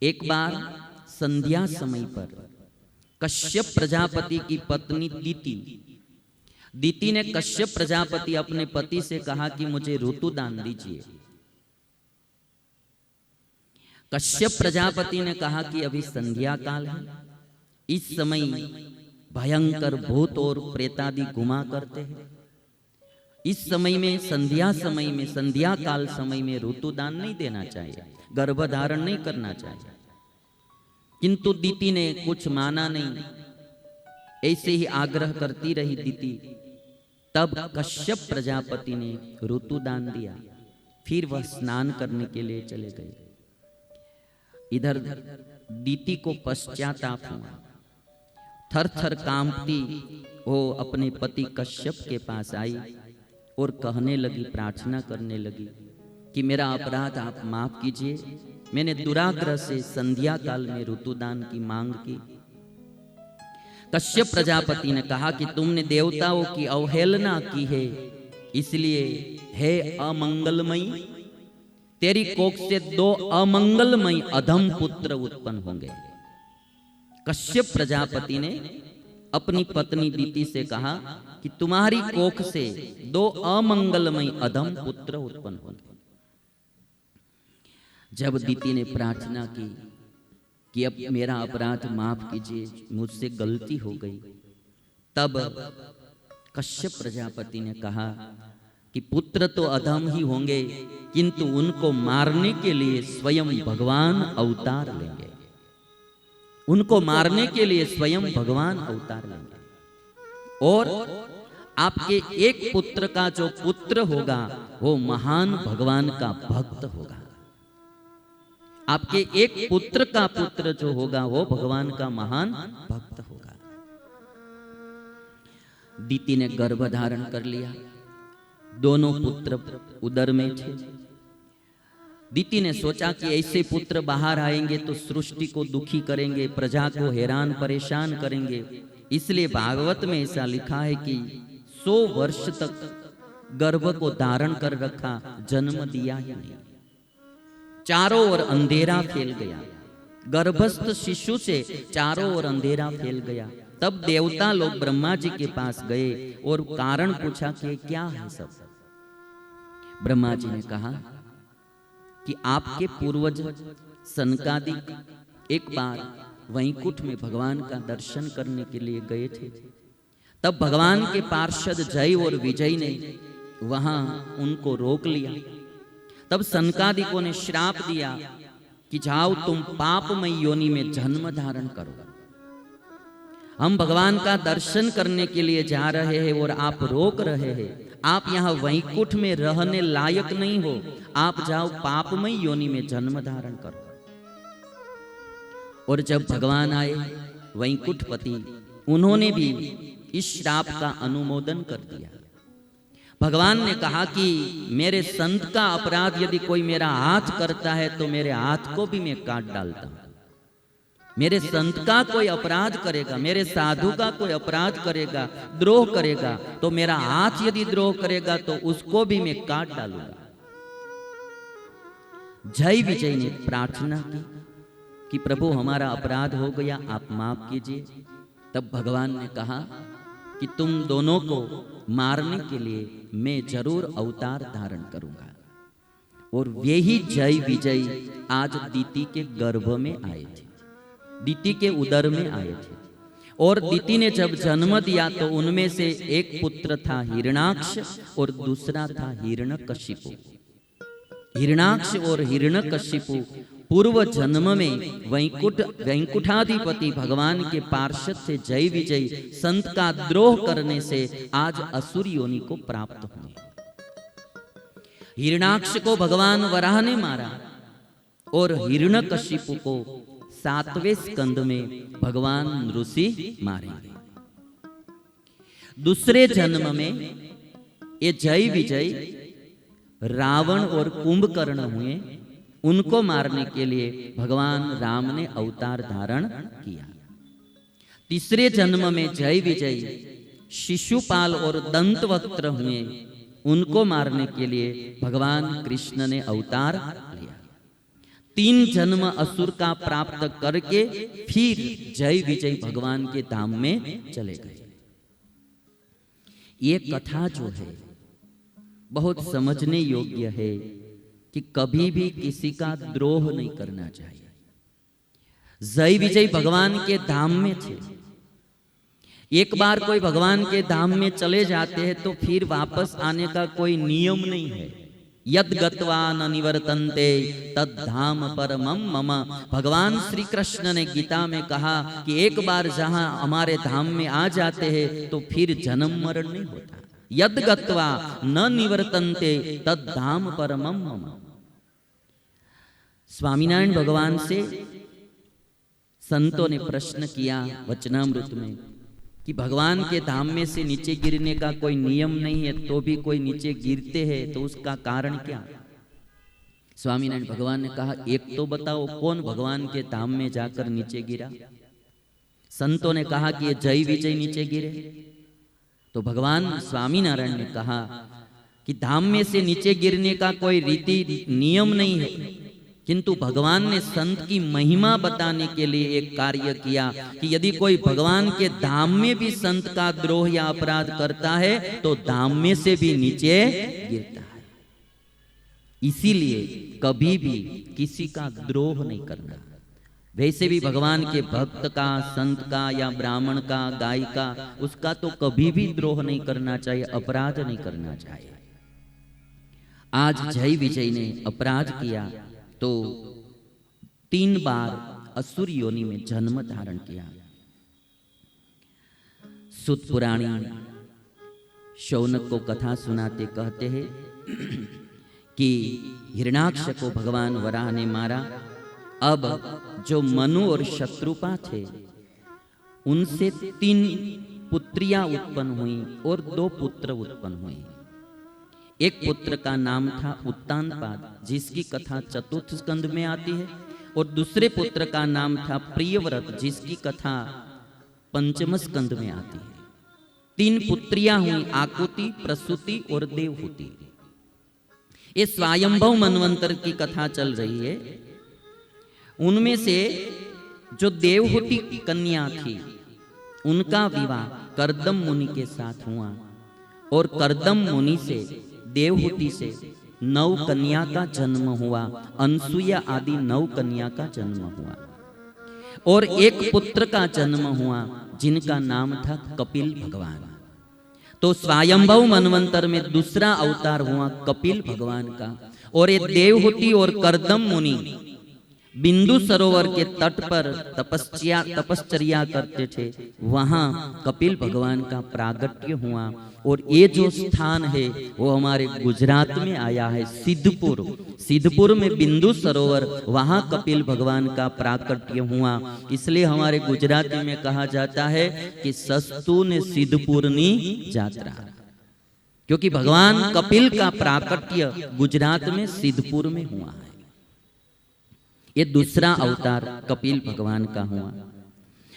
एक बार संध्या समय पर कश्यप प्रजापति की पत्नी दीति ने कश्यप प्रजापति अपने पति से कहा कि मुझे ऋतु दान दीजिए। कश्यप प्रजापति ने कहा कि अभी संध्या काल है, इस समय भयंकर भूत और प्रेतादि घुमा करते हैं, इस समय में संध्या काल समय में ऋतु दान नहीं देना चाहिए, गर्भधारण नहीं करना चाहिए। किंतु दीति ने कुछ माना नहीं, ऐसे ही आग्रह करती रही दीति। तब कश्यप प्रजापति ने ऋतु दान दिया। फिर वह स्नान करने के लिए चले गए। इधर दीति को पश्चाताप हुआ, थर थर कांपती वो अपने पति कश्यप के पास आई और कहने लगी, प्रार्थना करने लगी कि मेरा अपराध आप माफ कीजिए, मैंने दुराग्रह से संध्या काल में ऋतुदान की मांग की। कश्यप प्रजापति ने कहा कि तुमने देवताओं की अवहेलना की है, इसलिए हे अमंगलमयी, तेरी कोख से 2 अमंगलमयी अधम पुत्र उत्पन्न होंगे। कश्यप प्रजापति ने अपनी पत्नी दीति से कहा कि तुम्हारी कोख से 2 अमंगलमयी अधम पुत्र उत्पन्न होंगे। जब दीति ने प्रार्थना की कि अब मेरा अपराध माफ कीजिए, मुझसे गलती हो गई, तब कश्यप प्रजापति ने कहा कि पुत्र तो अधम ही होंगे, किंतु उनको मारने के लिए स्वयं भगवान अवतार लेंगे, उनको मारने के लिए स्वयं भगवान अवतार लेंगे। और आपके एक पुत्र का जो पुत्र होगा वो महान भगवान का भक्त होगा। आपके एक पुत्र का पुत्र जो होगा वो भगवान का महान भक्त होगा। दीति ने गर्भ धारण कर लिया, दोनों पुत्र उदर में थे। दीति ने सोचा कि ऐसे पुत्र बाहर आएंगे तो सृष्टि को दुखी करेंगे, प्रजा को हैरान परेशान करेंगे, इसलिए भागवत में ऐसा लिखा है कि 100 वर्ष तक गर्भ को धारण कर रखा, जन्म दिया ही नहीं। चारों ओर अंधेरा फैल गया, गर्भस्थ शिशु से चारों ओर अंधेरा फैल गया। तब देवता लोग ब्रह्मा जी के पास गए और कारण पूछा कि क्या है सब। ब्रह्मा जी ने कहा कि आपके पूर्वज सनकादिक एक बार वैकुंठ में भगवान का दर्शन करने के लिए गए थे। तब भगवान के पार्षद जय और विजय ने वहां उनको रोक लिया। तब सनकादिकों ने श्राप दिया कि जाओ तुम पापमय योनि में जन्म धारण करो। हम भगवान का दर्शन करने के लिए जा रहे हैं और आप रोक रहे हैं, आप यहाँ वैकुंठ में रहने लायक नहीं हो, आप जाओ पापमय योनि में जन्म धारण करो। और जब भगवान आए वैकुंठपति, उन्होंने भी इस श्राप का अनुमोदन कर दिया। भगवान ने कहा कि मेरे संत का अपराध यदि कोई मेरा हाथ करता है तो मेरे हाथ को भी मैं काट डालता हूं। मेरे संत का कोई अपराध करेगा, मेरे साधु का कोई अपराध करेगा, द्रोह करेगा, तो मेरा हाथ यदि द्रोह करेगा तो उसको भी मैं काट डालूंगा। जय विजय ने प्रार्थना की कि प्रभु हमारा अपराध हो गया, आप माफ कीजिए। तब भगवान ने कहा कि तुम दोनों को मारने के लिए मैं जरूर अवतार धारण करूंगा। और वे ही जय विजय आज दीति के गर्भ में आए थे, दीति के उदर में आए थे। और दीति ने जब जन्म दिया तो उनमें से एक पुत्र था हिरणाक्ष और दूसरा था हिरण्यकशिपु। हिरणाक्ष और हिरण्यकशिपु पूर्व जन्म में वैकुंठाधिपति भगवान के पार्षद से जय विजय संत का द्रोह करने से आज असुर योनि को प्राप्त हुए। हिरणाक्ष को भगवान वराह ने मारा और हिरण्यकशिपु को 7वें स्कंद में भगवान ऋषि मारेंगे। दूसरे जन्म में ये जय विजय रावण और कुंभकर्ण हुए, उनको मारने के लिए भगवान राम ने अवतार धारण किया। तीसरे जन्म में जय विजय शिशुपाल और दंतवक्त्र हुए, उनको मारने के लिए भगवान कृष्ण ने अवतार लिया। 3 जन्म असुर का प्राप्त करके फिर जय विजय भगवान के धाम में चले गए। ये कथा जो है बहुत समझने योग्य है कि कभी भी किसी का द्रोह नहीं करना चाहिए। जय विजय भगवान के धाम में थे। एक बार कोई भगवान के धाम में चले जाते हैं तो फिर वापस आने का कोई नियम नहीं है। यद गत्वा न निवर्तन्ते तद धाम परमम मम। भगवान श्री कृष्ण ने गीता में कहा कि एक बार जहां हमारे धाम में आ जाते हैं तो फिर जन्म मरण नहीं होता। यद गत्वा न निवर्तन्ते तद धाम परमम मम। स्वामीनारायण भगवान से संतों ने प्रश्न किया वचनामृत में कि भगवान के धाम में से नीचे गिरने का कोई नियम नहीं है, तो भी कोई नीचे गिरते हैं, तो उसका कारण क्या? स्वामीनारायण भगवान ने कहा एक तो बताओ कौन भगवान के धाम में जाकर नीचे गिरा? संतों ने कहा कि ये जय विजय नीचे गिरे। तो भगवान स्वामीनारायण ने कहा कि धाम में से नीचे गिरने का कोई रीति नियम नहीं है, किंतु भगवान ने संत की महिमा बताने के लिए एक कार्य किया कि यदि कोई भगवान के धाम में भी संत का द्रोह या अपराध करता है तो धाम में से भी नीचे गिरता है। इसीलिए कभी भी किसी का द्रोह नहीं करना। वैसे भी भगवान के भक्त का, संत का या ब्राह्मण का, गाय का, उसका तो कभी भी द्रोह नहीं करना चाहिए, अपराध नहीं करना चाहिए। आज जय विजय ने अपराध किया तो 3 बार असुर योनि में जन्म धारण किया। सूत पुराणी शौनक को कथा सुनाते कहते हैं कि हिरण्याक्ष को भगवान वराह ने मारा। अब जो मनु और शत्रुपा थे उनसे 3 पुत्रियां उत्पन्न हुई और 2 पुत्र उत्पन्न हुए। एक पुत्र का नाम था उत्तानपाद, जिसकी कथा चतुर्थ स्कंद में आती है, और दूसरे पुत्र का नाम था प्रियव्रत, जिसकी कथा पंचम स्कंद में आती है। 3 पुत्रियां हुई, आकुति, प्रसूति और देवहूति। ये स्वयंभव मनवंतर की कथा चल रही है। उनमें से जो देवहूति कन्या थी उनका विवाह कर्दम मुनि के साथ हुआ, और कर्दम मुनि से, देवहूति से 9 कन्या का जन्म हुआ। अनसुया आदि 9 कन्या का जन्म हुआ, और एक पुत्र का जन्म हुआ जिनका नाम था कपिल भगवान। तो स्वयंभव मनवंतर में दूसरा अवतार हुआ कपिल भगवान का। और ये देवहूति और कर्दम मुनि बिंदु सरोवर के तट पर तपश्चर्या करते थे। वहां कपिल भगवान का प्रागट्य हुआ, और ये जो स्थान है वो हमारे गुजरात में आया है, सिद्धपुर। सिद्धपुर में बिंदु सरोवर, वहां कपिल भगवान का प्राकट्य हुआ। इसलिए हमारे गुजराती में कहा जाता है कि सस्तु ने सिद्धपुरनी यात्रा, क्योंकि भगवान कपिल का प्राकट्य गुजरात में सिद्धपुर में हुआ है। ये दूसरा अवतार कपिल भगवान का हुआ।